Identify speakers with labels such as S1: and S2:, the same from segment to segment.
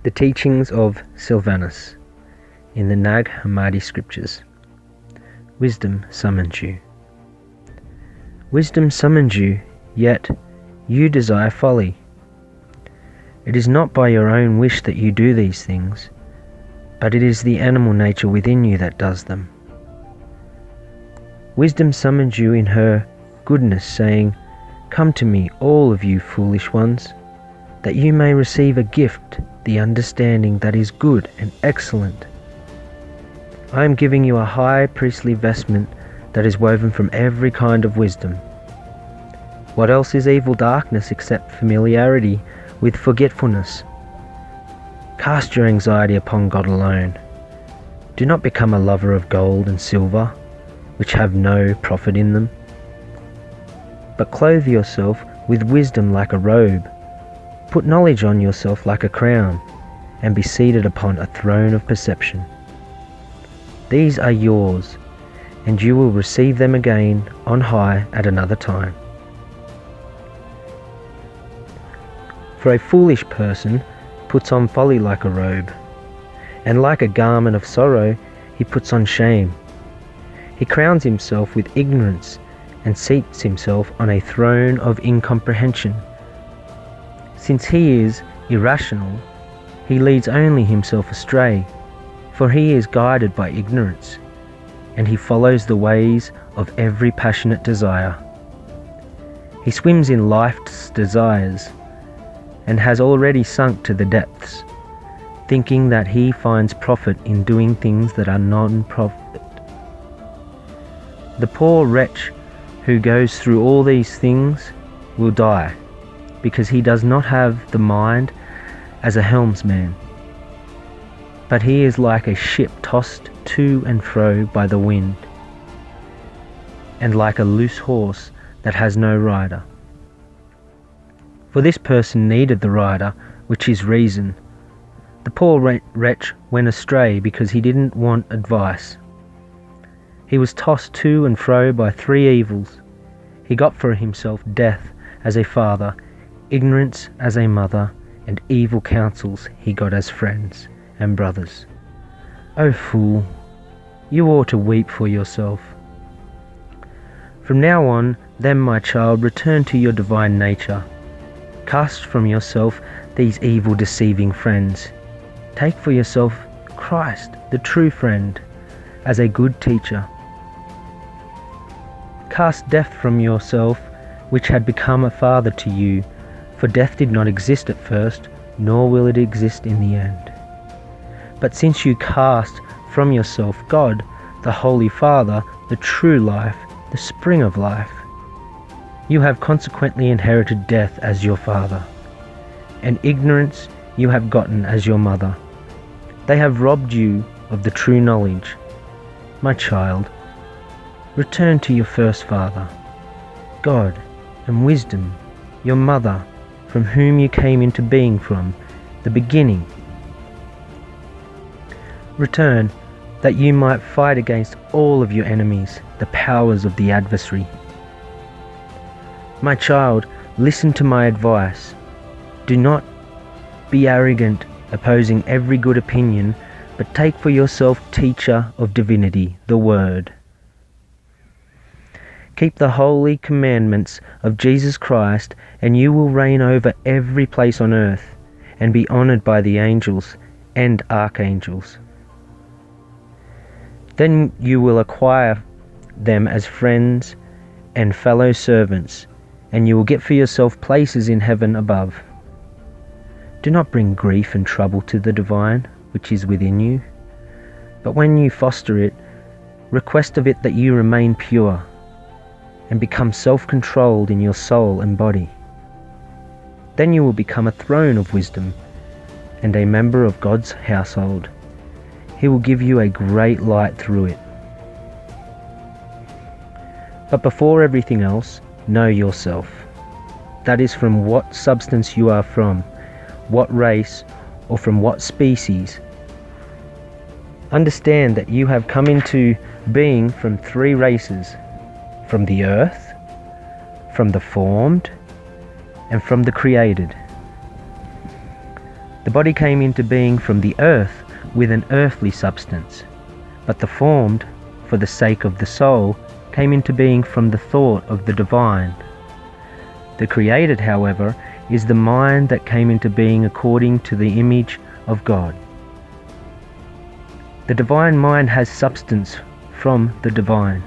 S1: The teachings of Silvanus in the NAG HAMMADI scriptures. Wisdom summons you. Wisdom summons you, yet you desire folly. It is not by your own wish that you do these things, but it is the animal nature within you that does them. Wisdom summons you in her goodness, saying, "Come to me, all of you foolish ones, that you may receive a gift, the understanding that is good and excellent. I am giving you a high priestly vestment that is woven from every kind of wisdom. What else is evil darkness except familiarity with forgetfulness? Cast your anxiety upon God alone. Do not become a lover of gold and silver, which have no profit in them, but clothe yourself with wisdom like a robe. Put knowledge on yourself like a crown, and be seated upon a throne of perception. These are yours, and you will receive them again on high at another time. For a foolish person puts on folly like a robe, and like a garment of sorrow he puts on shame. He crowns himself with ignorance and seats himself on a throne of incomprehension. Since he is irrational, he leads only himself astray, for he is guided by ignorance, and he follows the ways of every passionate desire. He swims in life's desires, and has already sunk to the depths, thinking that he finds profit in doing things that are non-profit. The poor wretch who goes through all these things will die, because he does not have the mind as a helmsman, but he is like a ship tossed to and fro by the wind, and like a loose horse that has no rider. For this person needed the rider, which is reason. The poor wretch went astray because he didn't want advice. He was tossed to and fro by three evils. He got for himself death as a father, ignorance as a mother, and evil counsels he got as friends and brothers. O fool, you ought to weep for yourself. From now on, then, my child, return to your divine nature. Cast from yourself these evil deceiving friends. Take for yourself Christ, the true friend, as a good teacher. Cast death from yourself, which had become a father to you, for death did not exist at first, nor will it exist in the end. But since you cast from yourself God, the Holy Father, the true life, the spring of life, you have consequently inherited death as your father, and ignorance you have gotten as your mother. They have robbed you of the true knowledge. My child, return to your first father, God, and wisdom, your mother, from whom you came into being from the beginning. Return, that you might fight against all of your enemies, the powers of the adversary. My child, listen to my advice. Do not be arrogant, opposing every good opinion, but take for yourself teacher of divinity, the Word. Keep the holy commandments of Jesus Christ, and you will reign over every place on earth, and be honored by the angels and archangels. Then you will acquire them as friends and fellow servants, and you will get for yourself places in heaven above. Do not bring grief and trouble to the divine, which is within you, but when you foster it, request of it that you remain pure, and become self-controlled in your soul and body. Then you will become a throne of wisdom, and a member of God's household. He will give you a great light through it. But before everything else, know yourself. That is, from what substance you are from, what race, or from what species. Understand that you have come into being from three races: from the earth, from the formed, and from the created. The body came into being from the earth with an earthly substance, but the formed, for the sake of the soul, came into being from the thought of the divine. The created, however, is the mind that came into being according to the image of God. The divine mind has substance from the divine,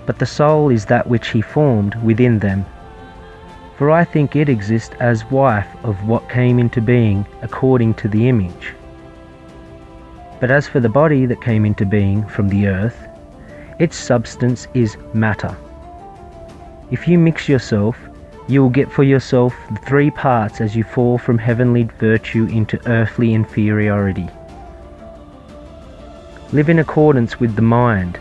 S1: but the soul is that which he formed within them. For I think it exists as wife of what came into being according to the image. But as for the body that came into being from the earth, its substance is matter. If you mix yourself, you will get for yourself the 3 parts as you fall from heavenly virtue into earthly inferiority. Live in accordance with the mind.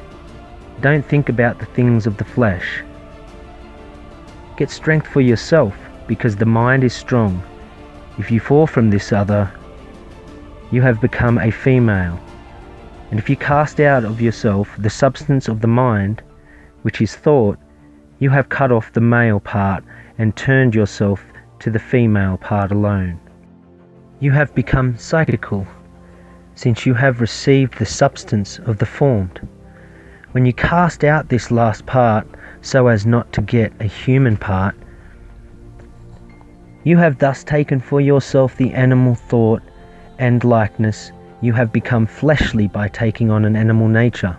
S1: Don't think about the things of the flesh. Get strength for yourself, because the mind is strong. If you fall from this other, you have become a female. And if you cast out of yourself the substance of the mind, which is thought, you have cut off the male part and turned yourself to the female part alone. You have become psychical, since you have received the substance of the formed. When you cast out this last part, so as not to get a human part, you have thus taken for yourself the animal thought and likeness. You have become fleshly by taking on an animal nature.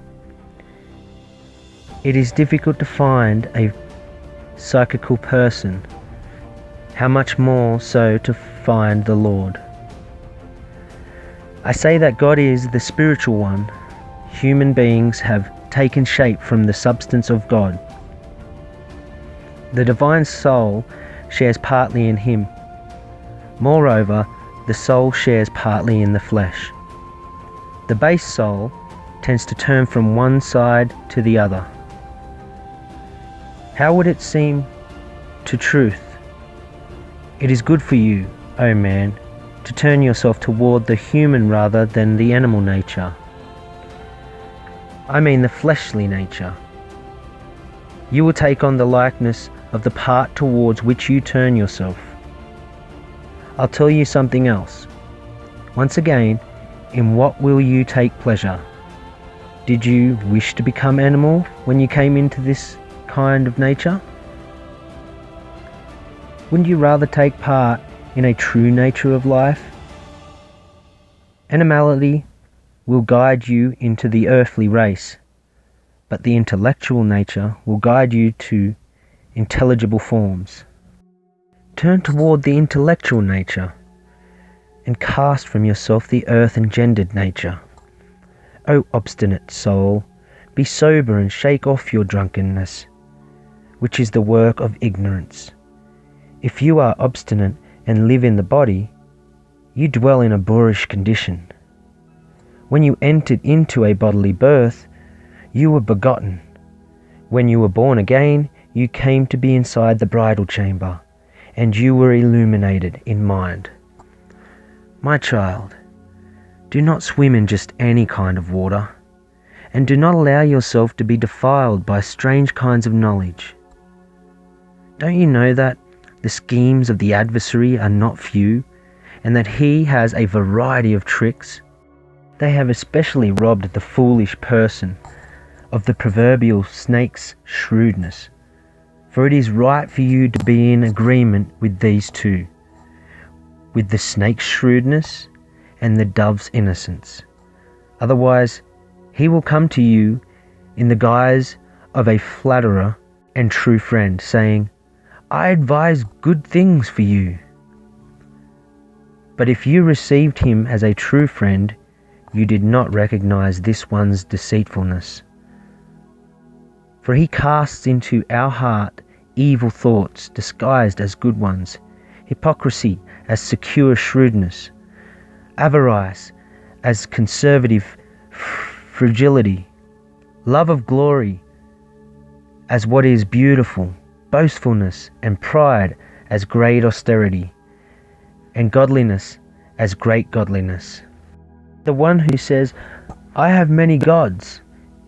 S1: It is difficult to find a psychical person, how much more so to find the Lord. I say that God is the spiritual one. Human beings have taken shape from the substance of God. The divine soul shares partly in him. Moreover, the soul shares partly in the flesh. The base soul tends to turn from one side to the other. How would it seem to truth? It is good for you, O man, to turn yourself toward the human rather than the animal nature. I mean the fleshly nature. You will take on the likeness of the part towards which you turn yourself. I'll tell you something else. Once again, in what will you take pleasure? Did you wish to become animal when you came into this kind of nature? Wouldn't you rather take part in a true nature of life? Animality will guide you into the earthly race, but the intellectual nature will guide you to intelligible forms. Turn toward the intellectual nature and cast from yourself the earth-engendered nature. O obstinate soul, be sober and shake off your drunkenness, which is the work of ignorance. If you are obstinate and live in the body, you dwell in a boorish condition. When you entered into a bodily birth, you were begotten. When you were born again, you came to be inside the bridal chamber, and you were illuminated in mind. My child, do not swim in just any kind of water, and do not allow yourself to be defiled by strange kinds of knowledge. Don't you know that the schemes of the adversary are not few, and that he has a variety of tricks? They have especially robbed the foolish person of the proverbial snake's shrewdness. For it is right for you to be in agreement with these two, with the snake's shrewdness and the dove's innocence. Otherwise, he will come to you in the guise of a flatterer and true friend, saying, I advise good things for you. But if you received him as a true friend, you did not recognize this one's deceitfulness. For he casts into our heart evil thoughts disguised as good ones, hypocrisy as secure shrewdness, avarice as conservative fragility, love of glory as what is beautiful, boastfulness and pride as great austerity, and godliness as great godliness. The one who says, I have many gods,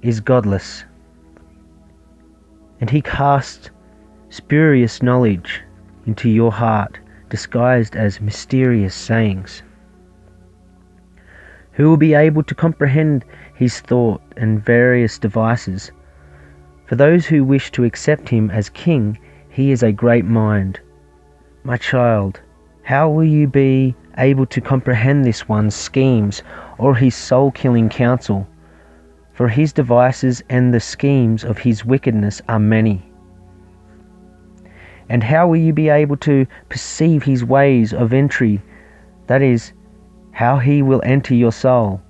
S1: is godless, and he casts spurious knowledge into your heart, disguised as mysterious sayings. Who will be able to comprehend his thought and various devices? For those who wish to accept him as king, he is a great mind. My child, how will you be able to comprehend this one's schemes or his soul-killing counsel? For his devices and the schemes of his wickedness are many. And how will you be able to perceive his ways of entry, that is, how he will enter your soul,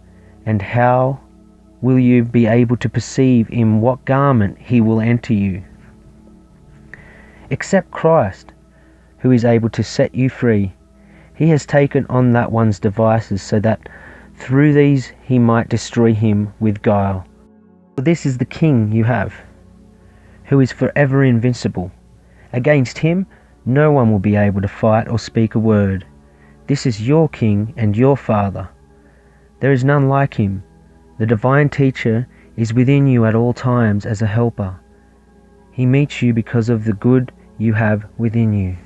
S1: and how will you be able to perceive in what garment he will enter you? Except Christ, who is able to set you free. He has taken on that one's devices so that through these he might destroy him with guile. For this is the king you have, who is forever invincible. Against him no one will be able to fight or speak a word. This is your king and your father. There is none like him. The divine teacher is within you at all times as a helper. He meets you because of the good you have within you.